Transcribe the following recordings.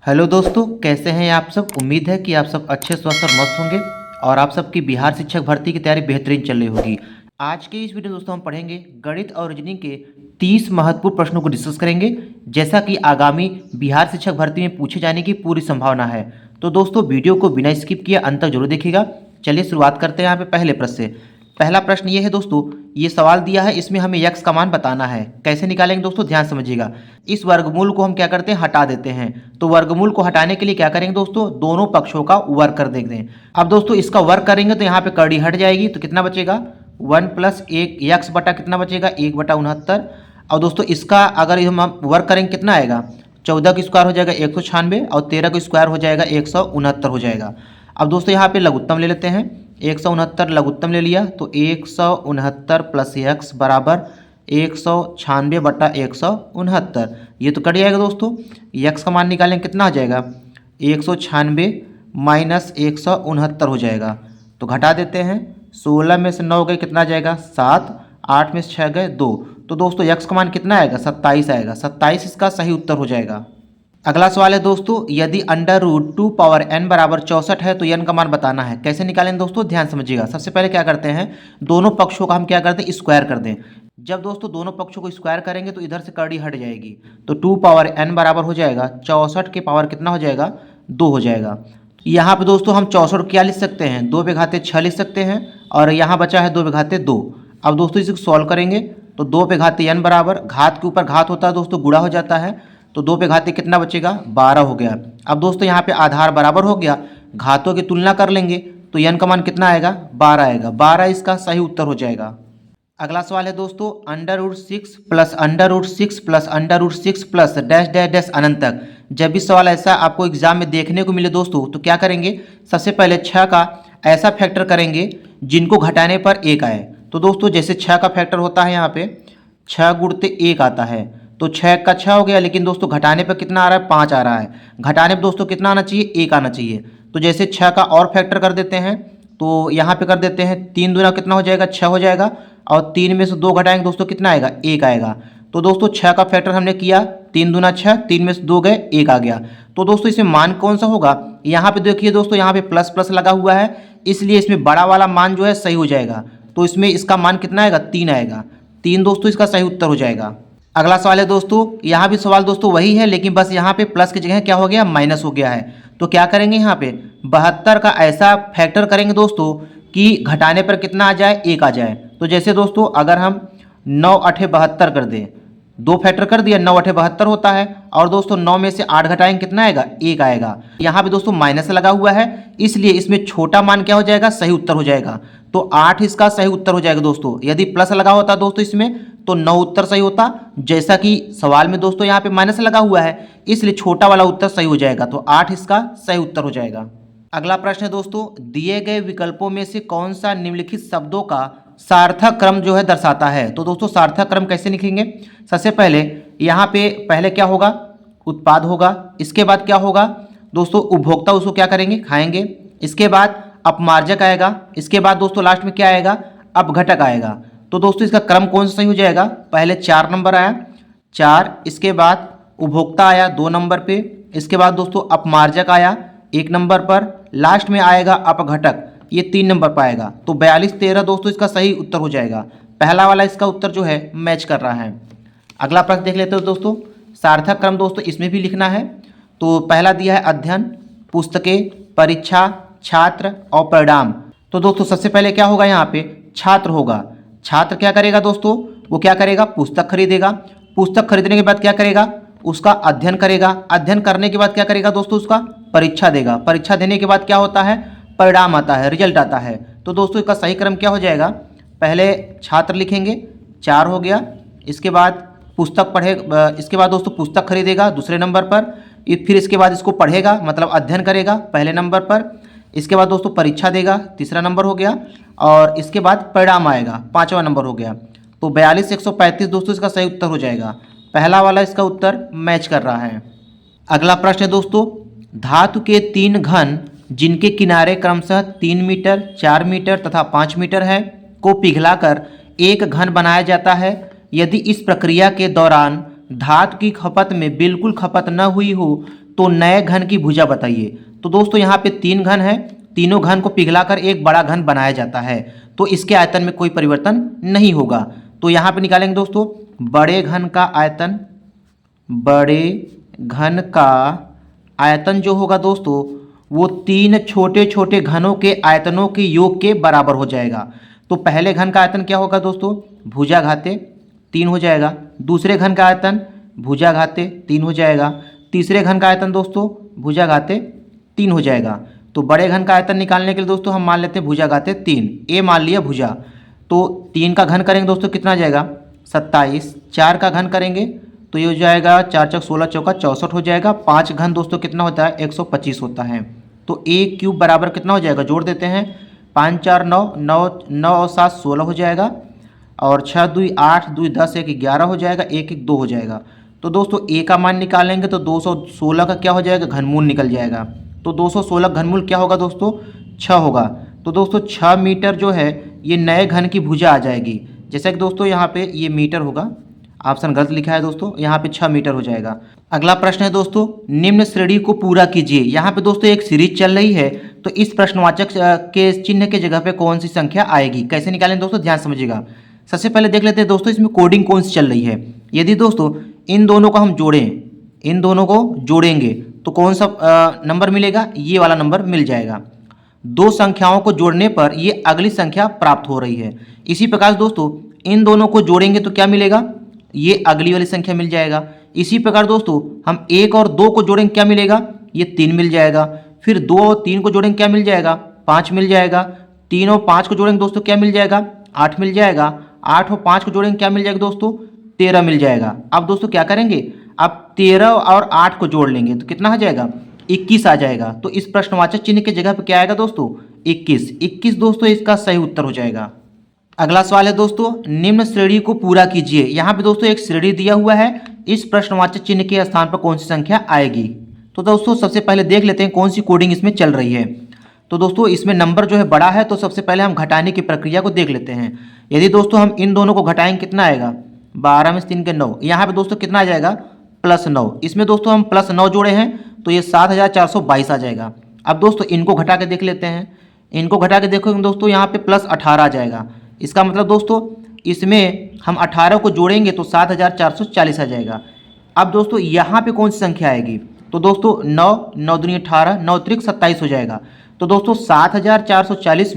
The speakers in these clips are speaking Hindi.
हेलो दोस्तों, कैसे हैं आप सब। उम्मीद है कि आप सब अच्छे स्वस्थ और मस्त होंगे और आप सबकी बिहार शिक्षक भर्ती की तैयारी बेहतरीन चल रही होगी। आज के इस वीडियो दोस्तों हम पढ़ेंगे गणित और रीजनिंग के 30 महत्वपूर्ण प्रश्नों को डिस्कस करेंगे, जैसा कि आगामी बिहार शिक्षक भर्ती में पूछे जाने की पूरी संभावना है। तो दोस्तों वीडियो को बिना स्किप किए अंत तक जरूर देखिएगा। चलिए शुरुआत करते हैं यहाँ पे पहले प्रश्न से। पहला प्रश्न ये है दोस्तों, ये सवाल दिया है, इसमें हमें यक्स का मान बताना है। कैसे निकालेंगे दोस्तों, ध्यान समझिएगा। इस वर्गमूल को हम क्या करते हैं, हटा देते हैं। तो वर्गमूल को हटाने के लिए क्या करेंगे दोस्तों, दोनों पक्षों का वर्ग कर देते हैं। अब दोस्तों इसका वर्ग करेंगे तो यहाँ पे कड़ी हट जाएगी, तो कितना बचेगा 1 + 1 यक्स बटा कितना बचेगा 1/69। और दोस्तों इसका अगर हम वर्ग करेंगे कितना आएगा, 14 का स्क्वायर हो जाएगा 196 और 13 का स्क्वायर हो जाएगा 169 हो जाएगा। अब दोस्तों यहाँ पे लघुत्तम ले लेते हैं, 169 लघुत्तम ले लिया तो 169 + यक्स बराबर 196/169। ये तो कट जाएगा दोस्तों। यक्स का मान निकालेंगे कितना आ जाएगा, 196 - 169 हो जाएगा। तो घटा देते हैं, 16 में से 9 गए कितना आ जाएगा 7, 8 में से 6 गए 2। तो दोस्तों यक्स का मान कितना आएगा 27 आएगा। 27 इसका सही उत्तर हो जाएगा। अगला सवाल है दोस्तों, यदि √2n बराबर 64 है तो n का मान बताना है। कैसे निकालेंगे दोस्तों, ध्यान समझिएगा। सबसे पहले क्या करते हैं, दोनों पक्षों का हम क्या करते हैं, स्क्वायर कर दें। जब दोस्तों दोनों पक्षों को स्क्वायर करेंगे तो इधर से कड़ी हट जाएगी, तो 2n बराबर हो जाएगा 64 के पावर कितना हो जाएगा 2 हो जाएगा। यहाँ पे दोस्तों हम 64 क्या लिख सकते हैं, 2 पे घाते 6 लिख सकते हैं और यहाँ बचा है 2 पे घाते 2। अब दोस्तों इसे सॉल्व करेंगे तो 2 पे घाते n बराबर, घात के ऊपर घात होता है दोस्तों, गुणा हो जाता है, तो 2 पे घाते कितना बचेगा 12 हो गया। अब दोस्तों यहाँ पे आधार बराबर हो गया, घातों की तुलना कर लेंगे तो n का मान कितना आएगा 12 आएगा। 12 इसका सही उत्तर हो जाएगा। अगला सवाल है दोस्तों, √6 + √6 + √6 प्लस डैश डैश डैश अनंत तक। जब भी सवाल ऐसा आपको एग्जाम में देखने को मिले दोस्तों तो क्या करेंगे, सबसे पहले 6 का ऐसा फैक्टर करेंगे जिनको घटाने पर 1 आए। तो दोस्तों जैसे 6 का फैक्टर होता है, यहाँ पे 6 × 1 आता है, तो 6 का 6 हो गया, लेकिन दोस्तों घटाने पर कितना आ रहा है 5 आ रहा है। घटाने पर दोस्तों कितना आना चाहिए 1 आना चाहिए। तो जैसे 6 का और फैक्टर कर देते हैं, तो यहाँ पे कर देते हैं 3 दूना कितना हो जाएगा 6 हो जाएगा, और 3 में से 2 घटाएंगे दोस्तों कितना आएगा 1 आएगा। तो दोस्तों 6 का फैक्टर हमने किया, 3 दूना 6, 3 में से 2 गए 1 आ गया। तो दोस्तों इसमें मान कौन सा होगा, यहाँ पे देखिए दोस्तों, यहाँ पे प्लस प्लस लगा हुआ है, इसलिए इसमें बड़ा वाला मान जो है सही हो जाएगा। तो इसमें इसका मान कितना आएगा 3 आएगा। 3 दोस्तों इसका सही उत्तर हो जाएगा। अगला सवाल है दोस्तों, यहाँ भी सवाल दोस्तों वही है, लेकिन बस यहाँ पे प्लस की जगह क्या हो गया माइनस हो गया है। तो क्या करेंगे, यहाँ पे 72 का ऐसा फैक्टर करेंगे दोस्तों कि घटाने पर कितना आ जाए 1 आ जाए। तो जैसे दोस्तों अगर हम 9 × 8 = 72 कर दें, 2 फैक्टर कर दिया, 9 × 8 = 72 होता है, और दोस्तों 9 में से 8 घटाएंगे कितना आएगा 1 आएगा। यहाँ पे दोस्तों माइनस लगा हुआ है, इसलिए इसमें छोटा मान क्या हो जाएगा सही उत्तर हो जाएगा। तो 8 इसका सही उत्तर हो जाएगा दोस्तों। यदि प्लस लगा होता दोस्तों इसमें तो 9 उत्तर सही होता, जैसा कि सवाल में दोस्तों यहाँ पे माइनस लगा हुआ है, इसलिए छोटा वाला उत्तर सही हो जाएगा। तो 8 इसका सही उत्तर हो जाएगा। अगला प्रश्न है दोस्तों, दिए गए विकल्पों में से कौन सा निम्नलिखित शब्दों का सार्थक क्रम जो है दर्शाता है। तो दोस्तों सार्थक क्रम कैसे लिखेंगे, सबसे पहले यहाँ पे पहले क्या होगा उत्पाद होगा, इसके बाद क्या होगा दोस्तों उपभोक्ता उसको क्या करेंगे खाएंगे, इसके बाद अपमार्जक आएगा, इसके बाद दोस्तों लास्ट में क्या आएगा अपघटक आएगा। तो दोस्तों इसका क्रम कौन सा सही हो जाएगा, पहले 4 नंबर आया 4, इसके बाद उपभोक्ता आया 2 नंबर पे, इसके बाद दोस्तों अपमार्जक आया 1 नंबर पर, लास्ट में आएगा अपघटक, ये 3 नंबर पर आएगा। तो 42 13 दोस्तों इसका सही उत्तर हो जाएगा। पहला वाला इसका उत्तर जो है मैच कर रहा है। अगला प्रश्न देख लेते हो दोस्तों, सार्थक क्रम दोस्तों इसमें भी लिखना है। तो पहला दिया है अध्ययन, पुस्तकें, परीक्षा, छात्र और परिणाम। तो दोस्तों सबसे पहले क्या होगा, यहाँ पे छात्र होगा। छात्र क्या करेगा दोस्तों, वो क्या करेगा पुस्तक खरीदेगा, पुस्तक खरीदने के बाद क्या करेगा उसका अध्ययन करेगा, अध्ययन करने के बाद क्या करेगा दोस्तों उसका परीक्षा देगा, परीक्षा देने के बाद क्या होता है परिणाम आता है, रिजल्ट आता है। तो दोस्तों इसका सही क्रम क्या हो जाएगा, पहले छात्र लिखेंगे 4 हो गया, इसके बाद पुस्तक पढ़े, इसके बाद दोस्तों पुस्तक खरीदेगा दूसरे नंबर पर, फिर इसके बाद इसको पढ़ेगा मतलब अध्ययन करेगा पहले नंबर पर, इसके बाद दोस्तों परीक्षा देगा तीसरा नंबर हो गया, और इसके बाद परिणाम आएगा 5वां नंबर हो गया। तो 42 135 दोस्तों इसका सही उत्तर हो जाएगा। पहला वाला इसका उत्तर मैच कर रहा है। अगला प्रश्न है दोस्तों, धातु के 3 घन जिनके किनारे क्रमशः 3 मीटर 4 मीटर तथा 5 मीटर है को पिघलाकर एक घन बनाया जाता है। यदि इस प्रक्रिया के दौरान धातु की खपत में बिल्कुल खपत न हुई हो तो नए घन की भुजा बताइए। तो दोस्तों यहाँ पे 3 घन है, तीनों घन को पिघलाकर एक बड़ा घन बनाया जाता है, तो इसके आयतन में कोई परिवर्तन नहीं होगा। तो यहाँ पे निकालेंगे दोस्तों बड़े घन का आयतन, बड़े घन का आयतन जो होगा दोस्तों वो 3 छोटे छोटे घनों के आयतनों के योग के बराबर हो जाएगा। तो पहले घन का आयतन क्या होगा दोस्तों, भुजा घाते 3 हो जाएगा। दूसरे घन का आयतन भुजा घाते 3 हो जाएगा। तीसरे घन का आयतन दोस्तों भुजा घाते 3 हो जाएगा। तो बड़े घन का आयतन निकालने के लिए दोस्तों हम मान लेते हैं भुजा घाते 3, ए मान लिया भुजा। तो 3 का घन करेंगे दोस्तों कितना आ जाएगा 27। 4 का घन करेंगे तो ये हो जाएगा 4 चौक 16 चौका 64 हो जाएगा। 5 घन दोस्तों कितना होता है 125 होता है। तो ए क्यूब बराबर कितना हो जाएगा, जोड़ देते हैं 5 4 9 9 9 और 7 16 हो जाएगा, और 6 2 8 2 10 1 11 हो जाएगा, 1 1 2 हो जाएगा। तो दोस्तों ए का मान निकालेंगे तो 216 का क्या हो जाएगा, घनमूल निकल जाएगा। तो 216 घनमूल क्या होगा दोस्तों 6 होगा। तो दोस्तों 6 मीटर जो है ये नए घन की भुजा आ जाएगी। जैसा कि दोस्तों यहाँ पे ये मीटर होगा, ऑप्शन गलत लिखा है दोस्तों, यहाँ पे 6 मीटर हो जाएगा। अगला प्रश्न है दोस्तों निम्न श्रेणी को पूरा कीजिए। यहाँ पे दोस्तों एक सीरीज चल रही है, तो इस प्रश्नवाचक के चिन्ह के जगह पे कौन सी संख्या आएगी, कैसे निकालें दोस्तों ध्यान समझिएगा। सबसे पहले देख लेते हैं दोस्तों इसमें कोडिंग कौन सी चल रही है। यदि दोस्तों इन दोनों को हम जोड़ें, इन दोनों को जोड़ेंगे तो कौन सा नंबर मिलेगा, ये वाला नंबर मिल जाएगा। 2 संख्याओं को जोड़ने पर ये अगली संख्या प्राप्त हो रही है। इसी प्रकार दोस्तों इन दोनों को जोड़ेंगे तो क्या मिलेगा, ये अगली वाली संख्या मिल जाएगा। इसी प्रकार दोस्तों हम 1 और 2 को जोड़ेंगे क्या मिलेगा, ये 3 मिल जाएगा। फिर 2 और 3 को जोड़ेंगे क्या मिल जाएगा, 5 मिल जाएगा। 3 और 5 को जोड़ेंगे दोस्तों क्या मिल जाएगा, 8 मिल जाएगा। 8 और 5 को जोड़ेंगे क्या मिल जाएगा दोस्तों, 13 मिल जाएगा। अब दोस्तों क्या करेंगे, अब 13 और 8 को जोड़ लेंगे तो कितना आ जाएगा, 21 आ जाएगा। तो इस प्रश्नवाचक चिन्ह की जगह पर क्या आएगा दोस्तों, 21। 21 दोस्तों इसका सही उत्तर हो जाएगा। अगला सवाल है दोस्तों निम्न श्रेणी को पूरा कीजिए। यहाँ पे दोस्तों एक श्रेणी दिया हुआ है, इस प्रश्नवाचक चिन्ह के स्थान पर कौन सी संख्या आएगी। तो दोस्तों सबसे पहले देख लेते हैं कौन सी कोडिंग इसमें चल रही है। तो दोस्तों इसमें नंबर जो है बड़ा है, तो सबसे पहले हम घटाने की प्रक्रिया को देख लेते हैं। यदि दोस्तों हम इन दोनों को घटाएंगे कितना आएगा, 12 में से 3 के 9। यहाँ पे दोस्तों कितना आ जाएगा, +9। इसमें दोस्तों हम +9 जोड़े हैं तो ये 7422 आ जाएगा। अब दोस्तों इनको घटा के देख लेते हैं। इनको घटा के देखोगे दोस्तों यहाँ पे +18 आ जाएगा। इसका मतलब दोस्तों इसमें हम 18 को जोड़ेंगे तो 7440 आ जाएगा। अब दोस्तों यहाँ पे कौन सी संख्या आएगी, तो दोस्तों 9 9 दूनी 18 9 त्रिक 27 हो जाएगा। तो दोस्तों 7440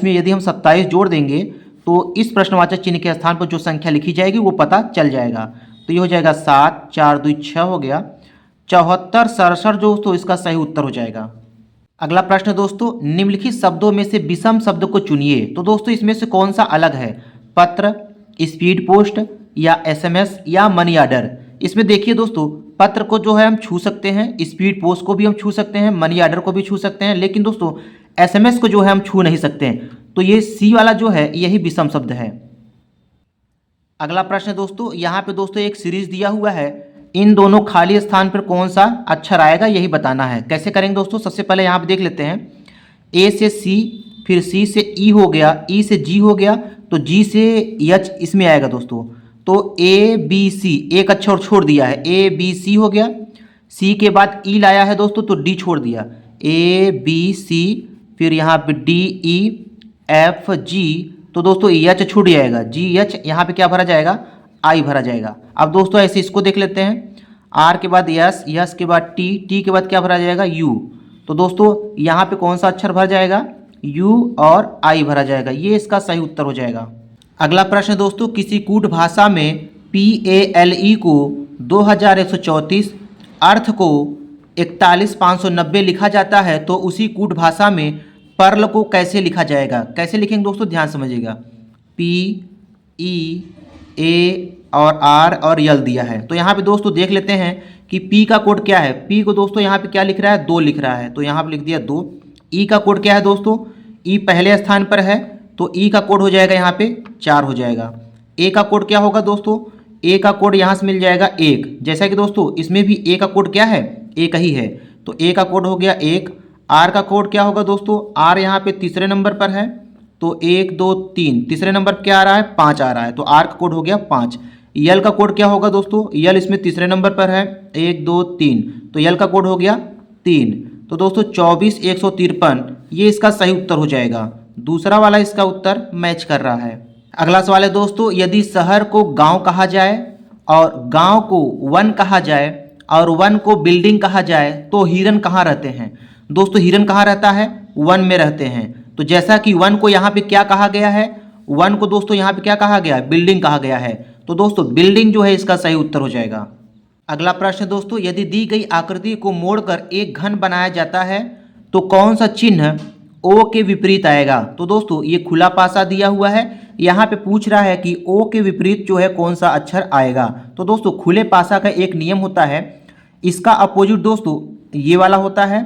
में यदि हम 27 जोड़ देंगे तो इस प्रश्नवाचक चिन्ह के स्थान पर जो संख्या लिखी जाएगी वो पता चल जाएगा। तो ये हो जाएगा 7 4 2 6 हो गया, 74 67 दोस्तों इसका सही उत्तर हो जाएगा। अगला प्रश्न दोस्तों निम्नलिखित शब्दों में से विषम शब्द को चुनिए। तो दोस्तों इसमें से कौन सा अलग है, पत्र, स्पीड पोस्ट या SMS या मनी ऑर्डर। इसमें देखिए दोस्तों पत्र को जो है हम छू सकते हैं, स्पीड पोस्ट को भी हम छू सकते हैं, मनी ऑर्डर को भी छू सकते हैं, लेकिन दोस्तों SMS को जो है हम छू नहीं सकते हैं। तो ये सी वाला जो है यही विषम शब्द है। अगला प्रश्न दोस्तों यहाँ पे दोस्तों एक सीरीज दिया हुआ है, इन दोनों खाली स्थान पर कौन सा अक्षर आएगा यही बताना है। कैसे करेंगे दोस्तों, सबसे पहले यहाँ पे देख लेते हैं A से C, फिर C से E हो गया, E से G हो गया, तो G से H इसमें आएगा दोस्तों। तो ABC एक अक्षर छोड़ दिया है, ABC हो गया। C के बाद E लाया है दोस्तों तो D छोड़ दिया, ABC, फिर यहाँ पे DEFG, तो दोस्तों H छूट जाएगा, GH यहाँ पे क्या भरा जाएगा, I भरा जाएगा। अब दोस्तों ऐसे इसको देख लेते हैं, R के बाद S के बाद T के बाद क्या भरा जाएगा, U। तो दोस्तों यहाँ पे कौन सा अक्षर भर जाएगा, U और I भरा जाएगा, ये इसका सही उत्तर हो जाएगा। अगला प्रश्न दोस्तों किसी कूट भाषा में PALE को 2134 अर्थ को 41590 लिखा जाता है, तो उसी कूट भाषा में पर्ल को कैसे लिखा जाएगा। कैसे लिखेंगे दोस्तों ध्यान समझिएगा, PEA और R और L दिया है। तो यहाँ पे दोस्तों देख लेते हैं कि P का कोड क्या है। P को दोस्तों यहाँ पे क्या लिख रहा है, 2 लिख रहा है, तो यहाँ पे लिख दिया 2। E का कोड क्या है दोस्तों, E पहले स्थान पर है तो E का कोड हो जाएगा यहाँ पे 4 हो जाएगा। A का कोड क्या होगा दोस्तों, A का कोड यहाँ से मिल जाएगा 1, जैसा कि दोस्तों इसमें भी A का कोड क्या है, 1 ही है, तो A का कोड हो गया 1। R का कोड क्या होगा दोस्तों, R यहाँ पे तीसरे नंबर पर है, तो 1 2 3, तीसरे नंबर पर क्या आ रहा है, 5 आ रहा है, तो R का कोड हो गया 5। यल का कोड क्या होगा दोस्तों, यल इसमें तीसरे नंबर पर है, 1 2 3, तो यल का कोड हो गया 3। तो दोस्तों 24,153 ये इसका सही उत्तर हो जाएगा। दूसरा वाला इसका उत्तर मैच कर रहा है। अगला सवाल है दोस्तों, यदि शहर को गांव कहा जाए और गांव को वन कहा जाए और वन को बिल्डिंग कहा जाए तो हिरन कहाँ रहते हैं। दोस्तों हिरन कहाँ रहता है, वन में रहते हैं। तो जैसा कि वन को यहाँ पे क्या कहा गया है, वन को दोस्तों यहाँ पे क्या कहा गया है, बिल्डिंग कहा गया है। तो दोस्तों बिल्डिंग जो है इसका सही उत्तर हो जाएगा। अगला प्रश्न दोस्तों, यदि दी गई आकृति को मोड़कर एक घन बनाया जाता है तो कौन सा चिन्ह ओ के विपरीत आएगा। तो दोस्तों ये खुला पासा दिया हुआ है, यहाँ पे पूछ रहा है कि ओ के विपरीत जो है कौन सा अक्षर आएगा। तो दोस्तों खुले पासा का एक नियम होता है, इसका अपोजिट दोस्तों ये वाला होता है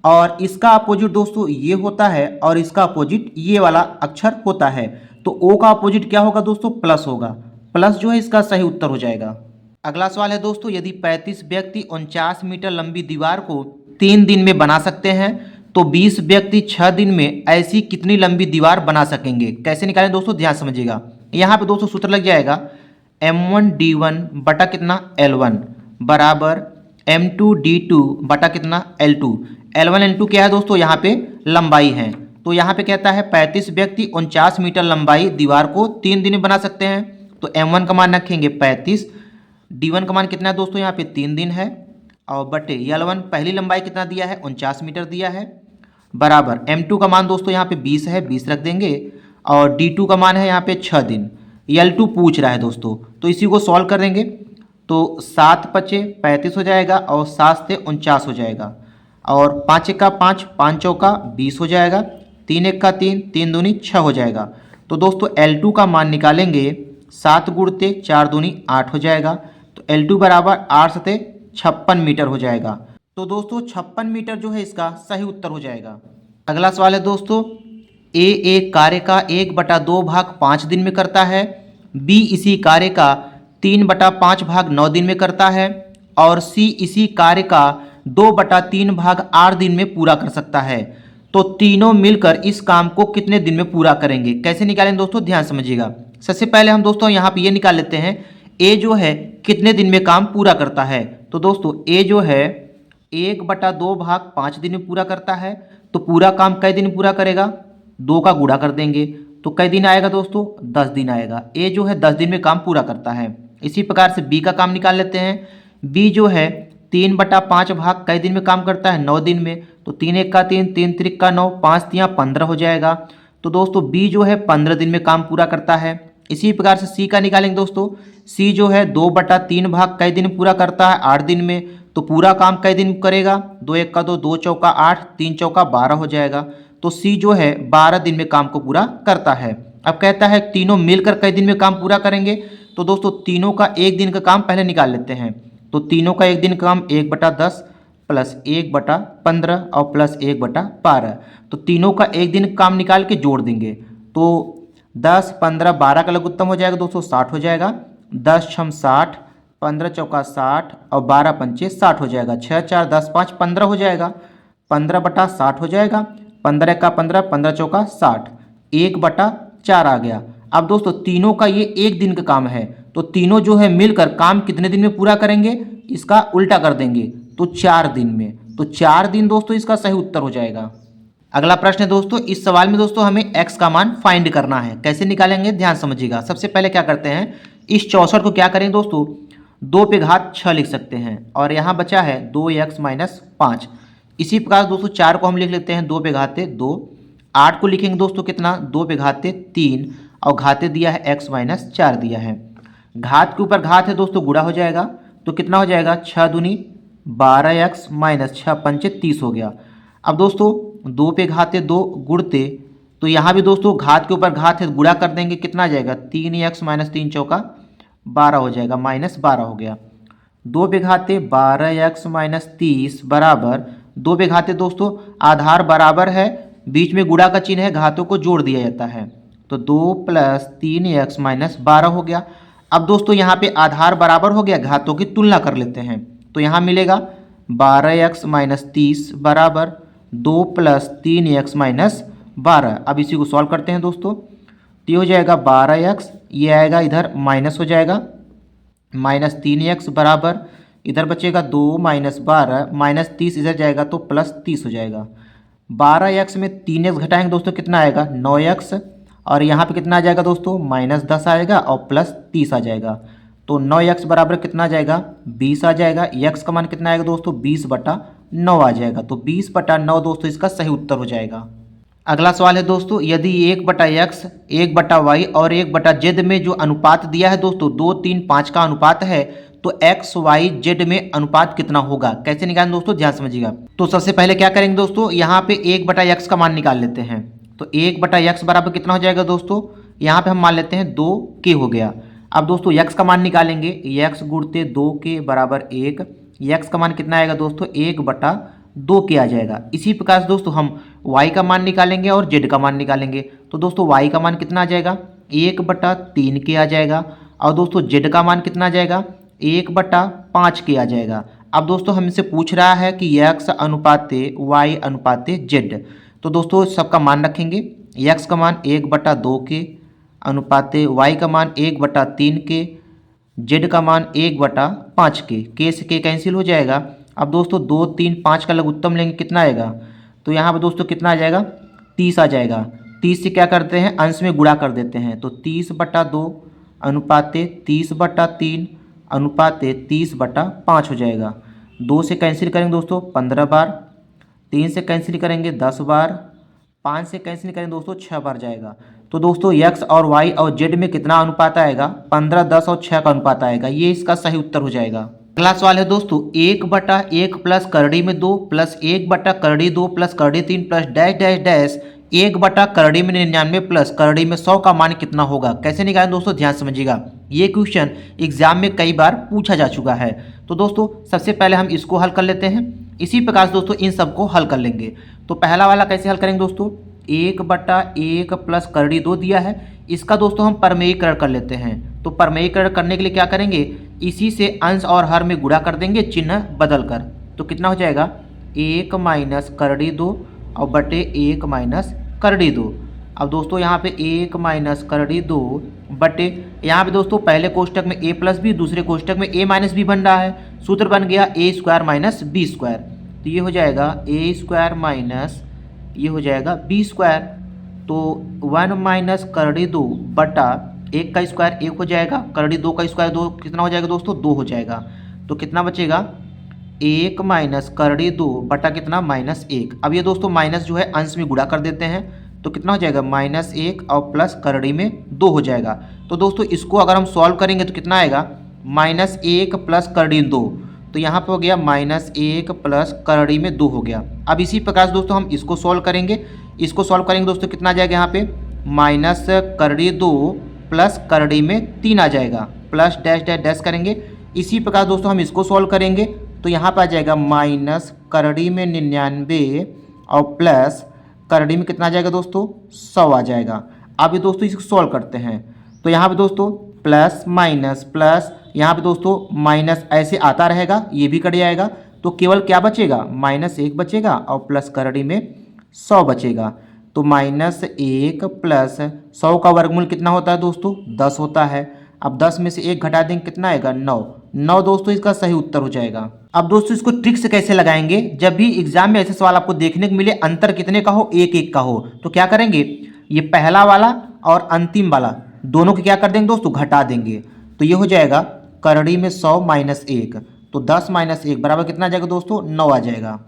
और इसका अपोजिट दोस्तों ये होता है और इसका अपोजिट ये वाला अक्षर होता है। तो ओ का अपोजिट क्या होगा दोस्तों, प्लस होगा। प्लस जो है इसका सही उत्तर हो जाएगा। अगला सवाल है दोस्तों, यदि 35 व्यक्ति 49 मीटर लंबी दीवार को 3 दिन में बना सकते हैं तो 20 व्यक्ति 6 दिन में ऐसी कितनी लंबी दीवार बना सकेंगे। कैसे निकालें दोस्तों, ध्यान समझिएगा। यहाँ पे दोस्तों सूत्र लग जाएगा m1d1 बटा कितना l1 बराबर m2d2 बटा कितना l2। l1 l2 क्या है दोस्तों, यहाँ पे लंबाई है। तो यहाँ पे कहता है 35 व्यक्ति 49 मीटर लंबाई दीवार को 3 दिन में बना सकते हैं। तो m1 का मान रखेंगे 35, d1 का मान कितना है दोस्तों, यहाँ पे 3 दिन है, और बटे l1 पहली लंबाई कितना दिया है, 49 मीटर दिया है, बराबर m2 का मान दोस्तों यहाँ पे 20 है, 20 रख देंगे, और d2 का मान है यहाँ पे 6 दिन। l2 पूछ रहा है दोस्तों, तो इसी को सॉल्व कर देंगे। तो 7 पचे 35 हो जाएगा और 7 से 49 हो जाएगा, और 5 एक का 5, 5 चौका 20 हो जाएगा, 3 एक का 3, 3 दूनी 6 हो जाएगा। तो दोस्तों l2 का मान निकालेंगे, 7 गुणते 4 दूनी 8 हो जाएगा। तो l2 बराबर 8 से 56 मीटर हो जाएगा। तो दोस्तों 56 मीटर जो है इसका सही उत्तर हो जाएगा। अगला सवाल है दोस्तों, ए एक कार्य का 1/2 भाग 5 दिन में करता है, बी इसी कार्य का 3/5 भाग 9 दिन में करता है, और सी इसी कार्य का 2/3 भाग 8 दिन में पूरा कर सकता है। तो तीनों मिलकर इस काम को कितने दिन में पूरा करेंगे। कैसे निकालें दोस्तों, ध्यान समझिएगा। सबसे पहले हम दोस्तों यहाँ पे ये निकाल लेते हैं, ए जो है कितने दिन में काम पूरा करता है। तो दोस्तों ए जो है 1/2 भाग 5 दिन में पूरा करता है, तो पूरा काम कई दिन पूरा करेगा, 2 का गुणा कर देंगे तो कई दिन आएगा दोस्तों, 10 दिन आएगा। ए जो है 10 दिन में काम पूरा करता है। इसी प्रकार से बी का काम निकाल लेते हैं। बी जो है 3/5 भाग कई दिन में काम करता है, 9 दिन में। तो 3 एक का 3, 3 त्रिक का 9, 5 तियाँ 15 हो जाएगा। तो दोस्तों बी जो है 15 दिन में काम पूरा करता है। इसी प्रकार से सी का निकालेंगे दोस्तों। सी जो है 2/3 भाग कई दिन पूरा करता है, 8 दिन में। तो पूरा काम कई दिन करेगा, 2 एक का 2, 2 चौका 8, 3 चौका 12 हो जाएगा। तो सी जो है 12 दिन में काम को पूरा करता है। अब कहता है तीनों मिलकर कई दिन में काम पूरा करेंगे। तो दोस्तों तीनों का एक दिन का काम पहले निकाल लेते हैं। तो तीनों का एक दिन का काम 1/10 प्लस 1/15 और प्लस 1/12। तो तीनों का एक दिन काम निकाल के जोड़ देंगे। तो 10, 15, 12 का लघुत्तम हो जाएगा दोस्तों, 60 हो जाएगा। 10 छम 60, 15 चौका 60 और 12 पंचे 60 हो जाएगा। 6 4 10 5 15 हो जाएगा, 15/60 हो जाएगा। 15 का 15, 15 चौका 60, 1/4 आ गया। अब दोस्तों तीनों का ये एक दिन का काम है, तो तीनों जो है मिलकर काम कितने दिन में पूरा करेंगे, इसका उल्टा कर देंगे तो 4 दिन में। तो 4 दिन दोस्तों इसका सही उत्तर हो जाएगा। अगला प्रश्न है दोस्तों, इस सवाल में दोस्तों हमें x का मान फाइंड करना है। कैसे निकालेंगे, ध्यान समझिएगा। सबसे पहले क्या करते हैं, इस 64 को क्या करेंगे दोस्तों, 2 पे घात 6 लिख सकते हैं, और यहाँ बचा है 2x - 5। इसी प्रकार दोस्तों 4 को हम लिख लेते हैं 2 पे घाते 2। 8 को लिखेंगे दोस्तों कितना, 2 पे घाते 3, और घाते दिया है x - 4 दिया है। घात के ऊपर घात है दोस्तों, गुणा हो जाएगा। तो कितना हो जाएगा, 6 दूनी 12x - 6 पंचे 30 हो गया। अब दोस्तों 2 पे घाते 2 गुणते, तो यहाँ भी दोस्तों घात के ऊपर घात है, गुणा कर देंगे, कितना आ जाएगा, 3x - 3 चौका 12 हो जाएगा, -12 हो गया। 2 पे घाते 12x - 30 बराबर 2 पे घाते दोस्तों आधार बराबर है, बीच में गुणा का चिन्ह है, घातों को जोड़ दिया जाता है। तो 2 + 3x - 12 हो गया। अब दोस्तों यहाँ पे आधार बराबर हो गया, घातों की तुलना कर लेते हैं। तो यहाँ मिलेगा 12x - 30 बराबर 2 + 3x - 12। अब इसी को सॉल्व करते हैं दोस्तों। तो ये हो जाएगा 12x, ये आएगा इधर माइनस हो जाएगा, माइनस 3x बराबर इधर बचेगा 2 माइनस 12 माइनस 30 इधर जाएगा तो प्लस 30 हो जाएगा। 12x में 3x घटाएंगे दोस्तों कितना आएगा 9x, और यहाँ पे कितना आ जाएगा दोस्तों माइनस 10 आएगा और प्लस 30 आ जाएगा। तो 9x बराबर कितना आ जाएगा 20 आ जाएगा। x का मान कितना आएगा दोस्तों 20/9 आ जाएगा। तो 20/9 दोस्तों इसका सही उत्तर हो जाएगा। अगला सवाल है दोस्तों, यदि 1/x 1/y और 1/z में जो अनुपात दिया है दोस्तों 2 3 5 का अनुपात है, तो x y z में अनुपात कितना होगा। कैसे निकालें दोस्तों, ध्यान समझिएगा। तो सबसे पहले क्या करेंगे दोस्तों, यहाँ पे 1/x का मान निकाल लेते हैं। तो 1/x बराबर कितना हो जाएगा दोस्तों, यहाँ पे हम मान लेते हैं 2k हो गया। अब दोस्तों x का मान निकालेंगे, x गुणते 2k बराबर 1। x का मान कितना आएगा दोस्तों 1/2k आ जाएगा। इसी प्रकार से दोस्तों हम y का मान निकालेंगे और z का मान निकालेंगे। तो दोस्तों y का मान कितना आ जाएगा 1/3k आ जाएगा, और दोस्तों z का मान कितना आ जाएगा 1/5k आ जाएगा। अब दोस्तों हमसे पूछ रहा है कि x अनुपाते y अनुपाते z। तो दोस्तों सबका मान रखेंगे, x का मान 1/2k अनुपाते y का मान 1/3k, z का मान 1/5k। k से k कैंसिल हो जाएगा। अब दोस्तों 2 3 5 का लघुत्तम लेंगे कितना आएगा, तो यहाँ पर दोस्तों कितना आ जाएगा 30 आ जाएगा। 30 से क्या करते हैं अंश में गुणा कर देते हैं। तो 30/2 अनुपाते 30/3 अनुपाते 30/5 हो जाएगा। 2 से कैंसिल करेंगे दोस्तों 15 बार, 3 से कैंसिल करेंगे 10 बार, 5 से कैंसिल करेंगे दोस्तों 6 बार जाएगा। तो दोस्तों x और y और z में कितना अनुपात आएगा 15 10 और 6 का अनुपात आएगा। ये इसका सही उत्तर हो जाएगा। अगला सवाल है दोस्तों, 1/1 प्लस करड़ी में 2 प्लस 1/करड़ी 2 प्लस करड़ी 3 प्लस डैश डैश डैश 1/करड़ी में 99 प्लस करड़ी में 100 का मान कितना होगा। कैसे निकालें दोस्तों, ध्यान समझिएगा। ये क्वेश्चन एग्जाम में कई बार पूछा जा चुका है। तो दोस्तों सबसे पहले हम इसको हल कर लेते हैं, इसी प्रकार से दोस्तों इन सबको हल कर लेंगे। तो पहला वाला कैसे हल करेंगे दोस्तों, 1/1 प्लस करड़ी 2 दिया है, इसका दोस्तों हम परमेयीकरण कर लेते हैं। तो परमेयीकरण करने के लिए क्या करेंगे, इसी से अंश और हर में गुणा कर देंगे चिन्ह बदल कर। तो कितना हो जाएगा 1 माइनस करड़ी 2 और बटे 1 माइनस करड़ी 2। अब दोस्तों यहाँ पे 1 माइनस करड़ी 2 बटे, यहाँ पे दोस्तों पहले कोष्टक में a प्लस बी, दूसरे कोष्टक में a माइनस बी बन रहा है। सूत्र बन गया a square minus B square. तो ये हो जाएगा a स्क्वायर माइनस ये हो जाएगा बी स्क्वायर। तो 1 माइनस करड़ी 2 बटा 1 का स्क्वायर 1 हो जाएगा, करड़ी 2 का स्क्वायर 2 कितना हो जाएगा दोस्तों 2 हो जाएगा। तो कितना बचेगा 1 माइनस करड़ी 2 बटा कितना -1। अब ये दोस्तों माइनस जो है अंश में गुणा कर देते हैं। तो कितना हो जाएगा -1 और प्लस करड़ी में 2 हो जाएगा। तो दोस्तों इसको अगर हम सॉल्व करेंगे तो कितना आएगा -1 प्लस करड़ी 2। तो यहाँ पे हो गया -1 प्लस करड़ी में 2 हो गया। अब इसी प्रकार से दोस्तों हम इसको सॉल्व करेंगे। इसको सॉल्व करेंगे दोस्तों कितना आ जाएगा यहाँ पे माइनस करड़ी 2 प्लस करड़ी में 3 आ जाएगा, प्लस डैश डैश डैश करेंगे। इसी प्रकार दोस्तों हम इसको सॉल्व करेंगे तो यहाँ पे आ जाएगा माइनस करड़ी में 99 और प्लस करड़ी में कितना आ जाएगा दोस्तों 100 आ जाएगा। अब ये दोस्तों इसको सॉल्व करते हैं। तो यहाँ पे दोस्तों प्लस माइनस प्लस, यहाँ पे दोस्तों माइनस ऐसे आता रहेगा, ये भी कट जाएगा। तो केवल क्या बचेगा -1 बचेगा और प्लस करड़ी में 100 बचेगा। तो -1 प्लस 100 का वर्गमूल कितना होता है दोस्तों 10 होता है। अब 10 में से 1 घटा देंगे कितना आएगा 9 दोस्तों इसका सही उत्तर हो जाएगा। अब दोस्तों इसको ट्रिक से कैसे लगाएंगे, जब भी एग्जाम में ऐसे सवाल आपको देखने को मिले अंतर कितने का हो 1 का हो, तो क्या करेंगे ये पहला वाला और अंतिम वाला दोनों को क्या कर देंगे दोस्तों घटा देंगे। तो ये हो जाएगा करड़ी में 100 माइनस 1, तो 10 माइनस 1 बराबर कितना आ जाएगा दोस्तों 9 आ जाएगा।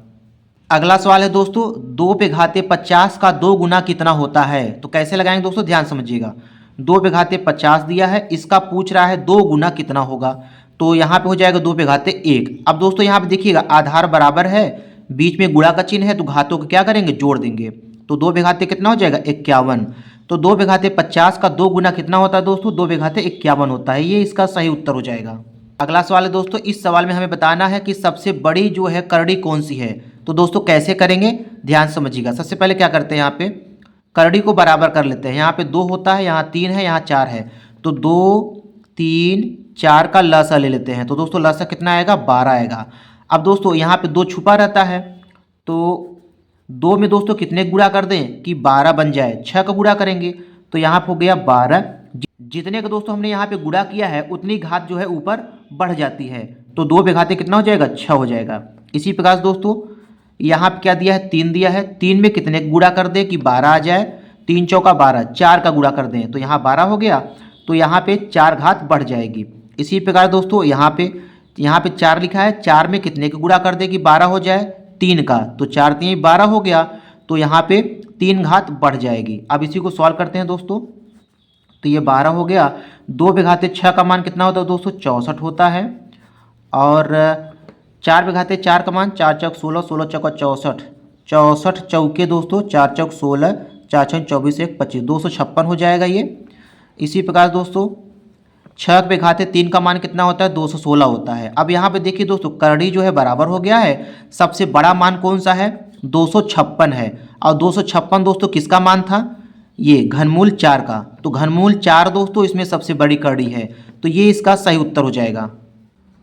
अगला सवाल है दोस्तों 2 पे घाते 50 का 2 गुना कितना होता है। तो कैसे लगाएंगे दोस्तों, ध्यान समझिएगा। 2 पे घाते 50 दिया है, इसका पूछ रहा है 2 गुना कितना होगा। तो यहाँ पे हो जाएगा 2 पे घाते 1। अब दोस्तों यहाँ पे देखिएगा आधार बराबर है, बीच में गुणा का चिन्ह है, तो घातों को क्या करेंगे जोड़ देंगे। तो 2 पे घाते कितना हो जाएगा 51। तो 2 पे घाते 50 का 2 गुना कितना होता है दोस्तों 2 पे घाते 51 होता है। ये इसका सही उत्तर हो जाएगा। अगला सवाल है दोस्तों, इस सवाल में हमें बताना है कि सबसे बड़ी जो है करड़ी कौन सी है। तो दोस्तों कैसे करेंगे ध्यान समझिएगा। सबसे पहले क्या करते हैं, यहाँ पे करड़ी को बराबर कर लेते हैं। यहाँ पे 2 होता है, यहाँ 3 है, यहाँ 4 है। तो 2 3 4 का लसा ले लेते हैं। तो दोस्तों लसा कितना आएगा 12 आएगा। अब दोस्तों यहाँ पे 2 छुपा रहता है, तो 2 में दोस्तों कितने गुणा कर दें कि 12 बन जाए, 6 का गुणा करेंगे। तो यहाँ पे हो गया 12 जितने का दोस्तों हमने यहाँ पे गुणा किया है उतनी घात जो है ऊपर बढ़ जाती है। तो 2 पे घाते कितना हो जाएगा, 6 हो जाएगा। इसी प्रकार से दोस्तों यहाँ पे क्या दिया है, 3 दिया है। 3 में कितने गुणा कर दे कि 12 आ जाए, 3 चौका 12, 4 का गुणा कर दें तो यहाँ 12 हो गया, तो यहाँ पे 4 घात बढ़ जाएगी। इसी प्रकार दोस्तों यहाँ पे 4 लिखा है, 4 में कितने का गुणा कर दे कि 12 हो जाए, 3 का, तो 4 3 12 हो गया, तो यहाँ पे 3 घात बढ़ जाएगी। अब इसी को सॉल्व करते हैं दोस्तों, तो ये 12 हो गया। 2 पे घाते 6 का मान कितना होता है दोस्तों, 64 होता है। और 4 पे घाते 4 का मान 4 चौक 16, 16 चौका 64, 64 चौके दोस्तों 4 चौक 16, 4 छः 24, 1 25, 256 हो जाएगा ये। इसी प्रकार दोस्तों 6 पे घाते 3 का मान कितना होता है, 216 होता है। अब यहाँ पे देखिए दोस्तों करड़ी जो है बराबर हो गया है। सबसे बड़ा मान कौन सा है, 256 है। और 256 दोस्तों किसका मान था, ये घनमूल 4 का। तो घनमूल 4 दोस्तों इसमें सबसे बड़ी करड़ी है, तो ये इसका सही उत्तर हो जाएगा।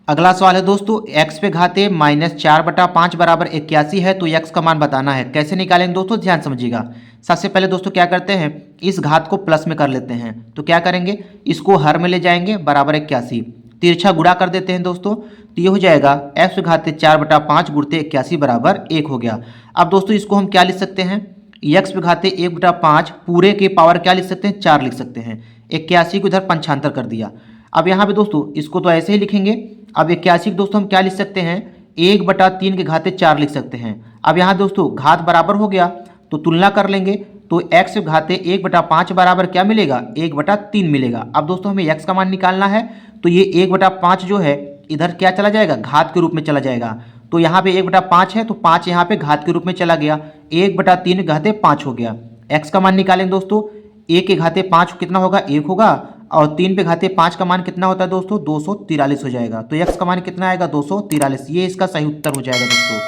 अगला सवाल है दोस्तों, x पे घाते -4/5 बराबर 81 है, तो x का मान बताना है। कैसे निकालेंगे दोस्तों, ध्यान समझिएगा। सबसे पहले दोस्तों क्या करते हैं, इस घात को प्लस में कर लेते हैं। तो क्या करेंगे, इसको हर में ले जाएंगे, बराबर 81, तिरछा गुणा कर देते हैं दोस्तों, तो ये हो जाएगा x पे घाते 4/5 गुणते 81 बराबर 1 हो गया। अब दोस्तों इसको हम क्या लिख सकते हैं, x पे घाते 1/5 पूरे के पावर क्या लिख सकते हैं, 4 लिख सकते हैं। 81 को इधर पंचांतर कर दिया। अब यहाँ पे दोस्तों इसको तो ऐसे ही लिखेंगे। अब 81 को दोस्तों हम क्या लिख सकते हैं, 1/3 के घाते 4 लिख सकते हैं। अब यहाँ दोस्तों घात बराबर हो गया, तो तुलना कर लेंगे, तो x घाते 1/5 बराबर क्या मिलेगा, 1/3 मिलेगा। अब दोस्तों हमें x का मान निकालना है, तो ये 1/5 जो है इधर क्या चला जाएगा, घात के रूप में चला जाएगा। तो यहाँ पे 1/5 है, तो 5 यहाँ पे घात के रूप में चला गया, 1/3 घाते 5 हो गया। x का मान निकालेंगे दोस्तों, 1 के घाते 5 कितना होगा, 1 होगा, और 3 पे घाते 5 का मान कितना होता है दोस्तों, 243 हो जाएगा। तो x का मान कितना आएगा, 243, ये इसका सही उत्तर हो जाएगा दोस्तों।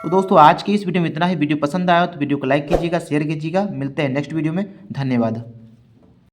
तो दोस्तों आज की इस वीडियो में इतना ही। वीडियो पसंद आया तो वीडियो को लाइक कीजिएगा, शेयर कीजिएगा। मिलते हैं नेक्स्ट वीडियो में, धन्यवाद।